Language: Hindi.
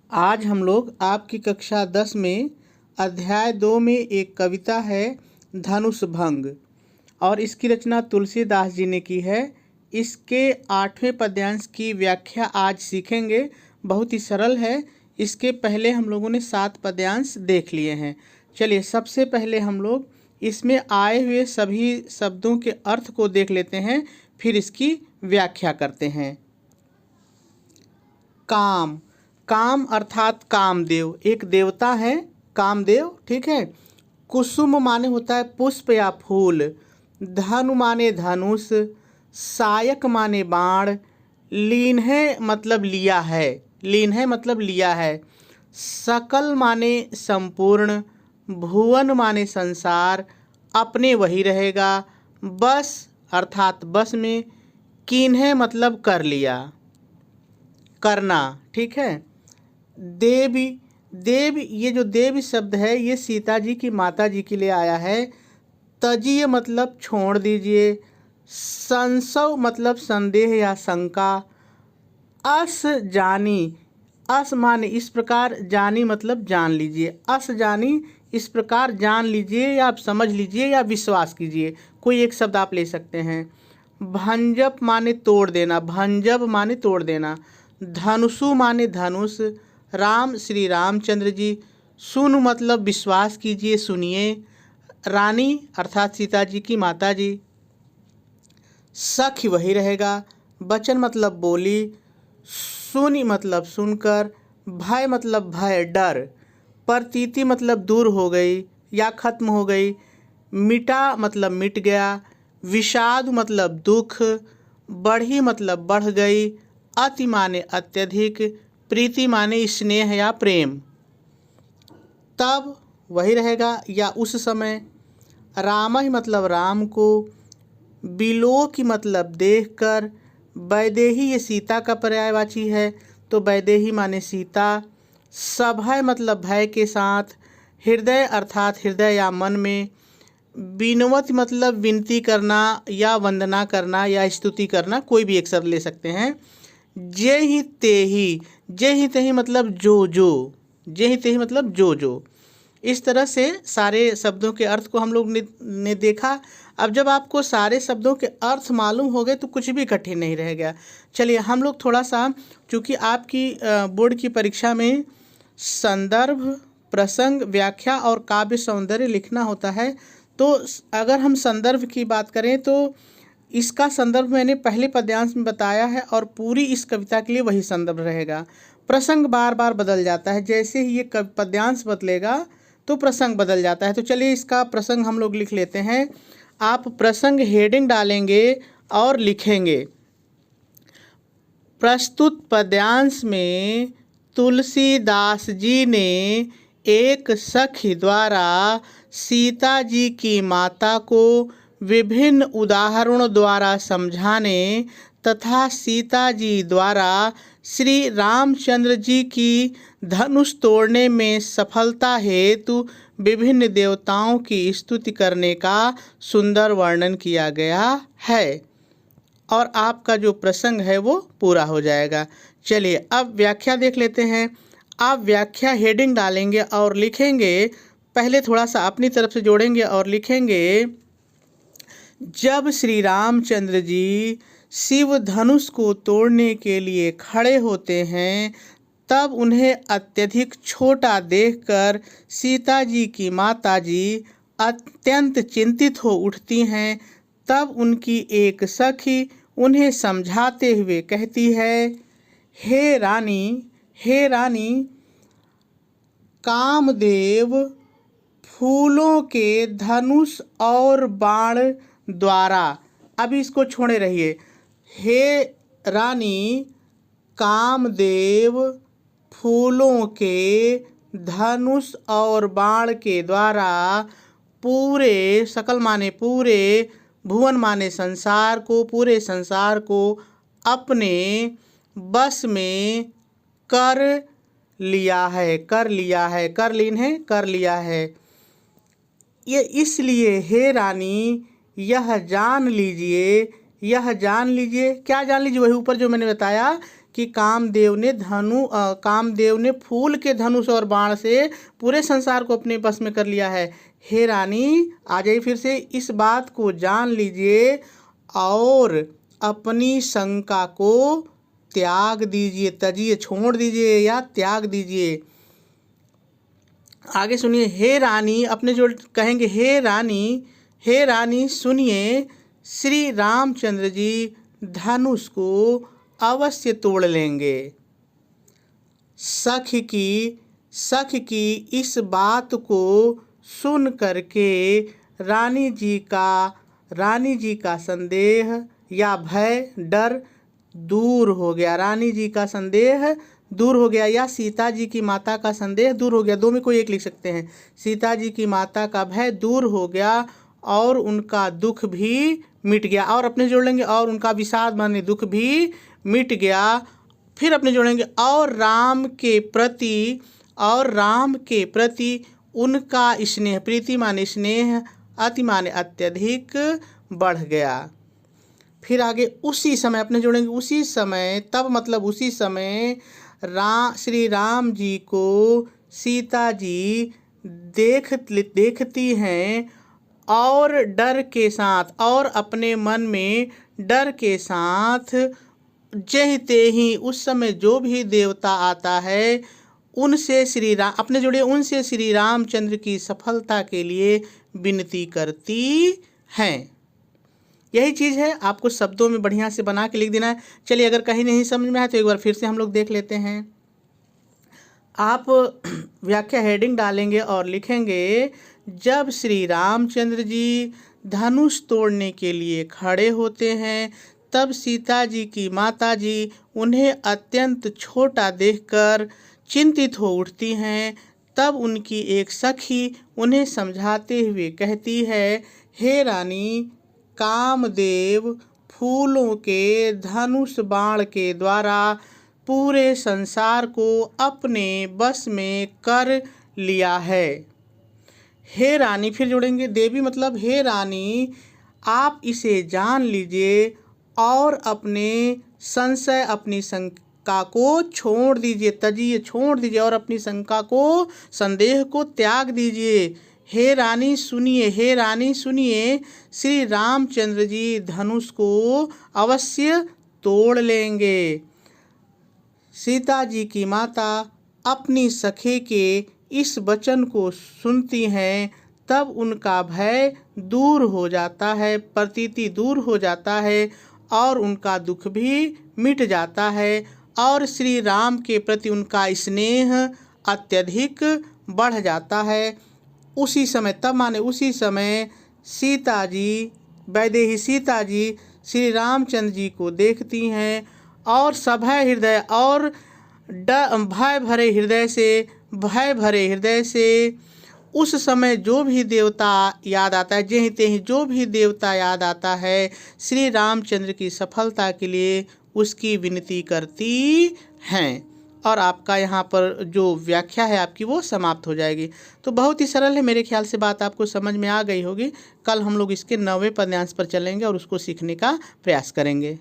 आज हम लोग आपकी कक्षा 10 में अध्याय 2 में एक कविता है धनुष भंग और इसकी रचना तुलसीदास जी ने की है। इसके 8वें पद्यांश की व्याख्या आज सीखेंगे। बहुत ही सरल है। इसके पहले हम लोगों ने 7 पद्यांश देख लिए हैं। चलिए सबसे पहले हम लोग इसमें आए हुए सभी शब्दों के अर्थ को देख लेते हैं, फिर इसकी व्याख्या करते हैं। काम, काम अर्थात कामदेव, एक देवता है कामदेव, ठीक है। कुसुम माने होता है पुष्प या फूल, धनु माने धनुष, सायक माने बाण, लीन है मतलब लिया है, लीन है मतलब लिया है, सकल माने संपूर्ण, भुवन माने संसार, अपने वही रहेगा, बस अर्थात बस में, कीन्हे मतलब कर लिया, करना, ठीक है। देवी, देव, ये जो देवी शब्द है ये सीता जी की माता जी के लिए आया है। तजिए मतलब छोड़ दीजिए, संशय मतलब संदेह या शंका, अस जानी, अस माने इस प्रकार, जानी मतलब जान लीजिए, अस जानी इस प्रकार जान लीजिए या आप समझ लीजिए या विश्वास कीजिए, कोई एक शब्द आप ले सकते हैं। भंजप माने तोड़ देना, भंजप माने तोड़ देना, धनुषु माने धनुष, राम श्री रामचंद्र जी, सुन मतलब विश्वास कीजिए सुनिए, रानी अर्थात सीता जी की माता जी, सखी वही रहेगा, वचन मतलब बोली, सुनी मतलब सुनकर, भय मतलब भय डर, प्रतीति मतलब दूर हो गई या खत्म हो गई, मिटा मतलब मिट गया, विषाद मतलब दुख, बढ़ी मतलब बढ़ गई, अति माने अत्यधिक, प्रीति माने स्नेह या प्रेम, तब वही रहेगा या उस समय, राम ही मतलब राम को, बिलो की मतलब देखकर, वैदेही ये सीता का पर्यायवाची है तो वैदेही माने सीता, सभय मतलब भय के साथ, हृदय अर्थात हृदय या मन में, विनवत मतलब विनती करना या वंदना करना या स्तुति करना, कोई भी एक शब्द ले सकते हैं। जे ही तेही, जे ही तेही मतलब जो जो, जे ही तेही मतलब जो जो। इस तरह से सारे शब्दों के अर्थ को हम लोग ने देखा। अब जब आपको सारे शब्दों के अर्थ मालूम हो गए तो कुछ भी कठिन नहीं रह गया। चलिए हम लोग थोड़ा सा, चूँकि आपकी बोर्ड की परीक्षा में संदर्भ, प्रसंग, व्याख्या और काव्य सौंदर्य लिखना होता है, तो अगर हम संदर्भ की बात करें तो इसका संदर्भ मैंने पहले पद्यांश में बताया है और पूरी इस कविता के लिए वही संदर्भ रहेगा। प्रसंग बार बार बदल जाता है, जैसे ही ये पद्यांश बदलेगा तो प्रसंग बदल जाता है। तो चलिए इसका प्रसंग हम लोग लिख लेते हैं। आप प्रसंग हेडिंग डालेंगे और लिखेंगे। प्रस्तुत पद्यांश में तुलसीदास जी ने एक सखी द्वारा सीता जी की माता को विभिन्न उदाहरणों द्वारा समझाने तथा सीता जी द्वारा श्री रामचंद्र जी की धनुष तोड़ने में सफलता हेतु विभिन्न देवताओं की स्तुति करने का सुंदर वर्णन किया गया है और आपका जो प्रसंग है वो पूरा हो जाएगा। चलिए अब व्याख्या देख लेते हैं। आप व्याख्या हेडिंग डालेंगे और लिखेंगे, पहले थोड़ा सा अपनी तरफ से जोड़ेंगे और लिखेंगे, जब श्री रामचंद्र जी शिव धनुष को तोड़ने के लिए खड़े होते हैं तब उन्हें अत्यधिक छोटा देखकर सीता जी की माता जी अत्यंत चिंतित हो उठती हैं। तब उनकी एक सखी उन्हें समझाते हुए कहती है, हे रानी, हे रानी, कामदेव फूलों के धनुष और बाण द्वारा, अभी इसको छोड़े रहिए, हे रानी, कामदेव फूलों के धनुष और बाण के द्वारा पूरे, सकल माने पूरे, भुवन माने संसार को, पूरे संसार को अपने बस में कर लिया है, कर लिया है, कर लीन है, कर लिया है। ये इसलिए हे रानी यह जान लीजिए, यह जान लीजिए, क्या जान लीजिए, वही ऊपर जो मैंने बताया कि कामदेव ने फूल के धनुष और बाण से पूरे संसार को अपने बस में कर लिया है। हे रानी, आ जाइए फिर से, इस बात को जान लीजिए और अपनी शंका को त्याग दीजिए, तजिए, छोड़ दीजिए या त्याग दीजिए। आगे सुनिए, हे रानी, अपने जो कहेंगे, हे रानी सुनिए, श्री रामचंद्र जी धनुष को अवश्य तोड़ लेंगे। सख की इस बात को सुन करके रानी जी का संदेह या भय, डर दूर हो गया। रानी जी का संदेह दूर हो गया या सीता जी की माता का संदेह दूर हो गया, दो में कोई एक लिख सकते हैं। सीता जी की माता का भय दूर हो गया और उनका दुख भी मिट गया। और अपने जोड़ लेंगे, और उनका विषाद माने दुख भी मिट गया। फिर अपने जोड़ेंगे, और राम के प्रति उनका स्नेह, प्रीति माने स्नेह, अति माने अत्यधिक बढ़ गया। फिर आगे, उसी समय अपने जोड़ेंगे, उसी समय, तब मतलब उसी समय श्री राम जी को सीता जी देखती हैं और डर के साथ, और अपने मन में डर के साथ, जहते ही उस समय जो भी देवता आता है उनसे उनसे श्री रामचंद्र की सफलता के लिए विनती करती हैं। यही चीज़ है, आपको शब्दों में बढ़िया से बना के लिख देना है। चलिए, अगर कहीं नहीं समझ में आए तो एक बार फिर से हम लोग देख लेते हैं। आप व्याख्या हेडिंग डालेंगे और लिखेंगे, जब श्री रामचंद्र जी धनुष तोड़ने के लिए खड़े होते हैं तब सीता जी की माता जी उन्हें अत्यंत छोटा देखकर चिंतित हो उठती हैं। तब उनकी एक सखी उन्हें समझाते हुए कहती है, हे रानी, कामदेव फूलों के धनुष बाण के द्वारा पूरे संसार को अपने बस में कर लिया है। हे रानी, फिर जोड़ेंगे, देवी मतलब हे रानी, आप इसे जान लीजिए और अपने संशय, अपनी शंका को छोड़ दीजिए, तजिए, छोड़ दीजिए और अपनी शंका को, संदेह को त्याग दीजिए। हे रानी सुनिए, श्री रामचंद्र जी धनुष को अवश्य तोड़ लेंगे। सीता जी की माता अपनी सखी के इस वचन को सुनती हैं, तब उनका भय दूर हो जाता है, प्रतीति दूर हो जाता है और उनका दुख भी मिट जाता है और श्री राम के प्रति उनका स्नेह अत्यधिक बढ़ जाता है। उसी समय, तब माने उसी समय, वैदेही सीता जी श्री रामचंद्र जी को देखती हैं और सभय हृदय और भय भरे हृदय से उस समय जो भी देवता याद आता है, जहते ही जो भी देवता याद आता है, श्री रामचंद्र की सफलता के लिए उसकी विनती करती हैं। और आपका यहाँ पर जो व्याख्या है आपकी वो समाप्त हो जाएगी। तो बहुत ही सरल है, मेरे ख्याल से बात आपको समझ में आ गई होगी। कल हम लोग इसके 9वें पद्यांश पर चलेंगे और उसको सीखने का प्रयास करेंगे।